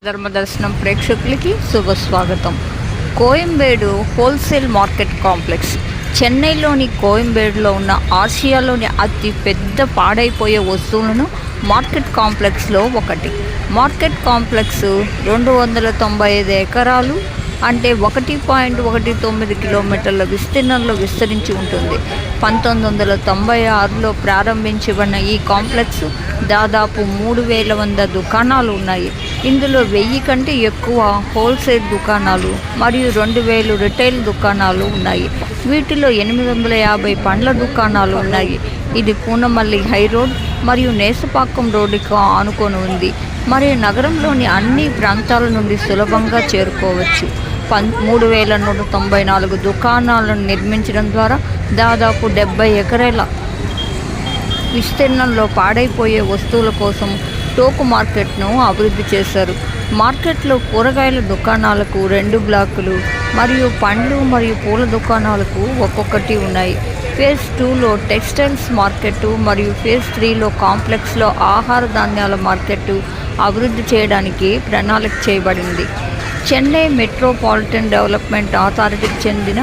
ధర్మదర్శనం ప్రేక్షకులకి శుభస్వాగతం. Koyambedu wholesale market complex చెన్నైలోని కోయంబేడులో ఉన్న ఆసియాలోని అతి పెద్ద పాడైపోయే వస్తువులను మార్కెట్ కాంప్లెక్స్లో ఒకటి. మార్కెట్ కాంప్లెక్స్ 295 ఎకరాలు అంటే 1.19 కిలోమీటర్ల విస్తీర్ణంలో విస్తరించి ఉంటుంది. 1996లో ప్రారంభించబడిన ఈ కాంప్లెక్స్ దాదాపు 3100 దుకాణాలు ఉన్నాయి. ఇందులో 1000 కంటే ఎక్కువ హోల్సేల్ దుకాణాలు మరియు 2000 రిటైల్ దుకాణాలు ఉన్నాయి. వీటిలో 850 పండ్ల దుకాణాలు ఉన్నాయి. ఇది పూనమల్లి హై రోడ్ మరియు నేసపాకం రోడ్డుకు ఆనుకొని ఉంది మరియు నగరంలోని అన్ని ప్రాంతాల నుండి సులభంగా చేరుకోవచ్చు. 3194 దుకాణాలను నిర్మించడం ద్వారా దాదాపు 70 ఎకరాల విస్తీర్ణంలో పాడైపోయే వస్తువుల కోసం టోకు మార్కెట్ను అభివృద్ధి చేశారు. మార్కెట్లో కూరగాయల దుకాణాలకు 2 బ్లాకులు మరియు పండ్లు మరియు పూల దుకాణాలకు ఒక్కొక్కటి ఉన్నాయి. ఫేజ్ 2లో టెక్స్టైల్స్ మార్కెట్ మరియు ఫేజ్ 3లో కాంప్లెక్స్లో ఆహార ధాన్యాల మార్కెట్ అభివృద్ధి చేయడానికి ప్రణాళిక చేయబడింది. చెన్నై మెట్రోపాలిటన్ డెవలప్మెంట్ అథారిటీకి చెందిన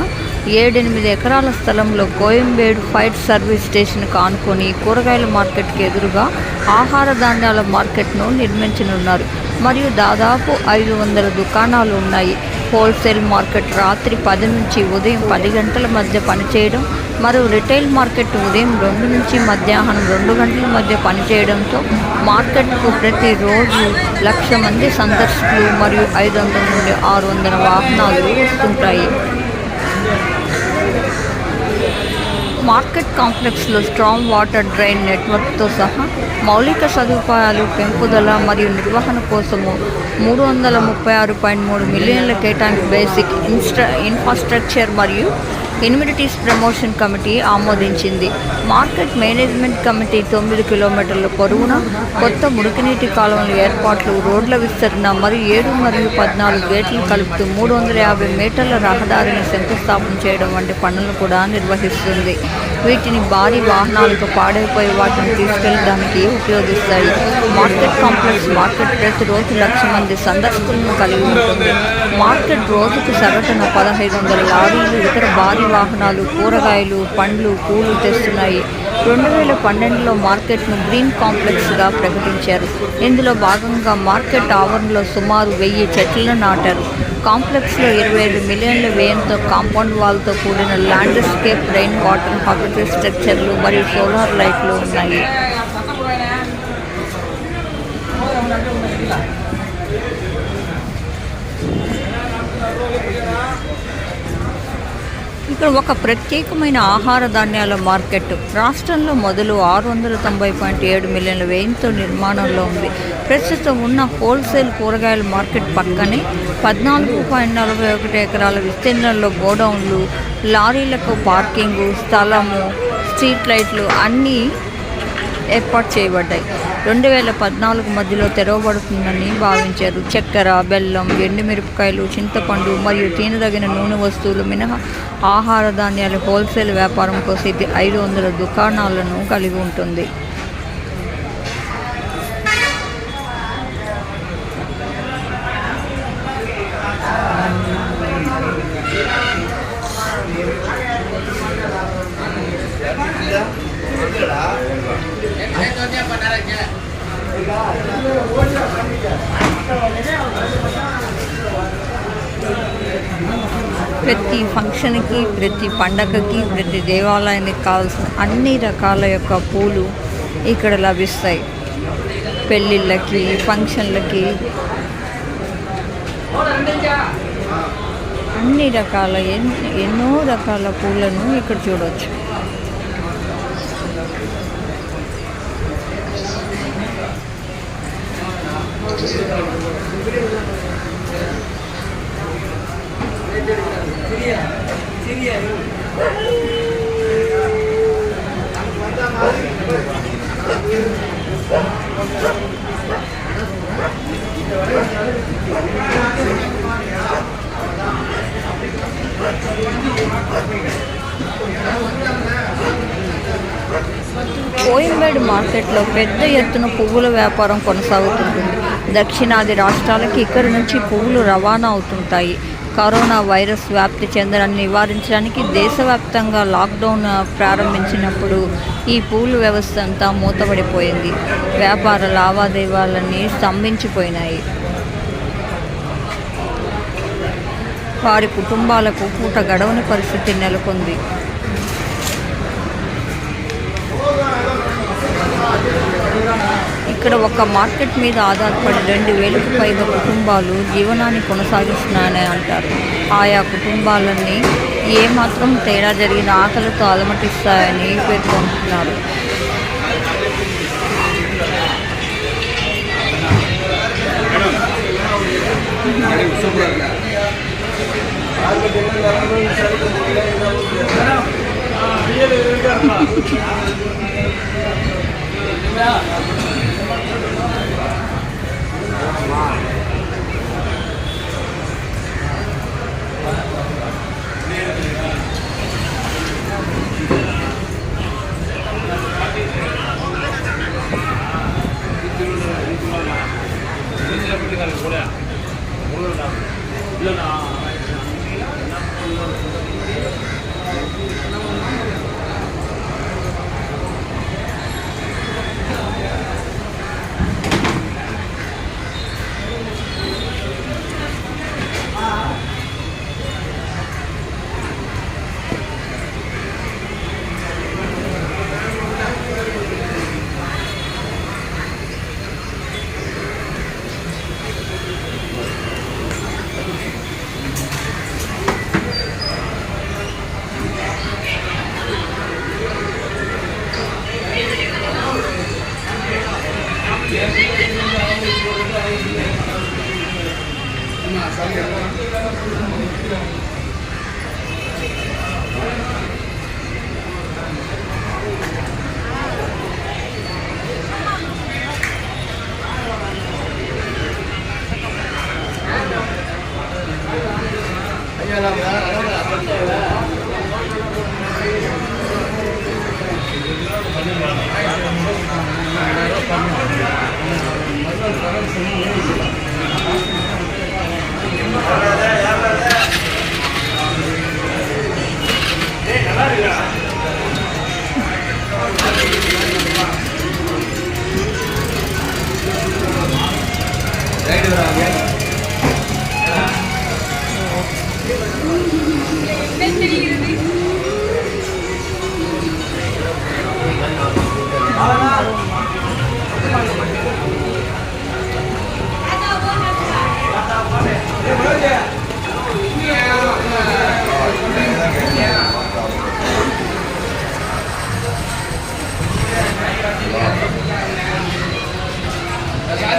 7-8 ఎకరాల స్థలంలో కోయంబేడు ఫైర్ సర్వీస్ స్టేషన్కు ఆనుకొని కూరగాయల మార్కెట్కి ఎదురుగా ఆహార ధాన్యాల మార్కెట్ను నిర్మించనున్నారు మరియు దాదాపు 500 దుకాణాలు ఉన్నాయి. హోల్సేల్ మార్కెట్ రాత్రి 10 నుంచి ఉదయం 10 గంటల మధ్య పనిచేయడం మరియు రిటైల్ మార్కెట్ ఉదయం 2 నుంచి మధ్యాహ్నం 2 గంటల మధ్య పనిచేయడంతో మార్కెట్కు ప్రతిరోజు 1,00,000 మంది సందర్శకులు మరియు 500 నుండి 600 వాహనాలు వస్తుంటాయి. మార్కెట్ కాంప్లెక్స్లో స్ట్రాంగ్ వాటర్ డ్రైన్ నెట్వర్క్తో సహా మౌలిక సదుపాయాలు పెంపుదల మరియు నిర్వహణ కోసము 336.3 మిలియన్ల కేటాయింపు బేసిక్ ఇన్ఫ్రాస్ట్రక్చర్ మరియు ఇన్వెంటరీస్ ప్రమోషన్ కమిటీ ఆమోదించింది. మార్కెట్ మేనేజ్మెంట్ కమిటీ 9 కిలోమీటర్ల పొడవున కొత్త మురికినీటి కాలువల ఏర్పాట్లు, రోడ్ల విస్తరణ మరియు 7 మరియు 14 గేట్లు కలుపుతూ 350 మీటర్ల రహదారిని శంకుస్థాపన చేయడం వంటి పనులను కూడా నిర్వహిస్తుంది. వీటిని భారీ వాహనాలకు పాడైపోయే వాటిని తీసుకెళ్లడానికి ఉపయోగిస్తాయి. మార్కెట్ కాంప్లెక్స్ మార్కెట్ ప్రతిరోజు 1,00,000 మంది సందర్శకులను కలిగి ఉంటుంది. మార్కెట్ రోజుకు సగటున 1,500 లారీలు ఇతర భారీ వాహనాలు కూరగాయలు, పండ్లు, పూలు తెస్తున్నాయి. 2012లో మార్కెట్ను గ్రీన్ కాంప్లెక్స్గా ప్రకటించారు. ఇందులో భాగంగా మార్కెట్ ఆవరణలో సుమారు 1000 చెట్లను నాటారు. కాంప్లెక్స్లో 25 మిలియన్ల వ్యయంతో కాంపౌండ్ వాల్తో కూడిన ల్యాండ్స్కేప్, రెయిన్ వాటర్ హార్వెస్టింగ్ స్ట్రక్చర్లు మరియు సోలార్ లైట్లు ఉన్నాయి. ఇక్కడ ఒక ప్రత్యేకమైన ఆహార ధాన్యాల మార్కెట్ రాష్ట్రంలో మొదలు 690.7 మిలియన్ల వ్యయంతో నిర్మాణంలో ఉంది. ప్రస్తుతం ఉన్న హోల్సేల్ కూరగాయల మార్కెట్ పక్కనే 14.41 ఎకరాల విస్తీర్ణంలో గోడౌన్లు, లారీలకు పార్కింగు స్థలము, స్ట్రీట్ లైట్లు అన్నీ ఏర్పాటు చేయబడ్డాయి. 2014 మధ్యలో తెరవబడుతుందని భావించారు. చక్కెర, బెల్లం, ఎండుమిరపకాయలు, చింతపండు మరియు తినదగిన నూనె వస్తువులు మినహా ఆహార ధాన్యాల హోల్సేల్ వ్యాపారం కోసం ఇది 500 దుకాణాలను కలిగి ఉంటుంది. ప్రతి ఫంక్షన్కి, ప్రతి పండగకి, ప్రతి దేవాలయానికి కావాల్సిన అన్ని రకాల యొక్క పూలు ఇక్కడ లభిస్తాయి. పెళ్ళిళ్ళకి, ఫంక్షన్లకి అన్ని రకాల ఎన్నో రకాల పూలను ఇక్కడ చూడవచ్చు. కోయంబేడు మార్కెట్లో పెద్ద ఎత్తున పువ్వుల వ్యాపారం కొనసాగుతుంటుంది. దక్షిణాది రాష్ట్రాలకి ఇక్కడి నుంచి పువ్వులు రవాణా అవుతుంటాయి. కరోనా వైరస్ వ్యాప్తి చెందడాన్ని నివారించడానికి దేశవ్యాప్తంగా లాక్డౌన్ ప్రారంభించినప్పుడు ఈ పూల వ్యవస్థ అంతా మూతపడిపోయింది. వ్యాపార లావాదేవీలన్నీ స్తంభించిపోయినాయి. వారి కుటుంబాలకు పూట గడవని పరిస్థితి నెలకొంది. ఇక్కడ ఒక మార్కెట్ మీద ఆధారపడి 2000కు పైగా కుటుంబాలు జీవనాన్ని కొనసాగిస్తున్నాయని అంటారు. ఆయా కుటుంబాలన్నీ ఏమాత్రం తేడా జరిగిన ఆకలితో అలమటిస్తాయని పేర్కొంటున్నారు.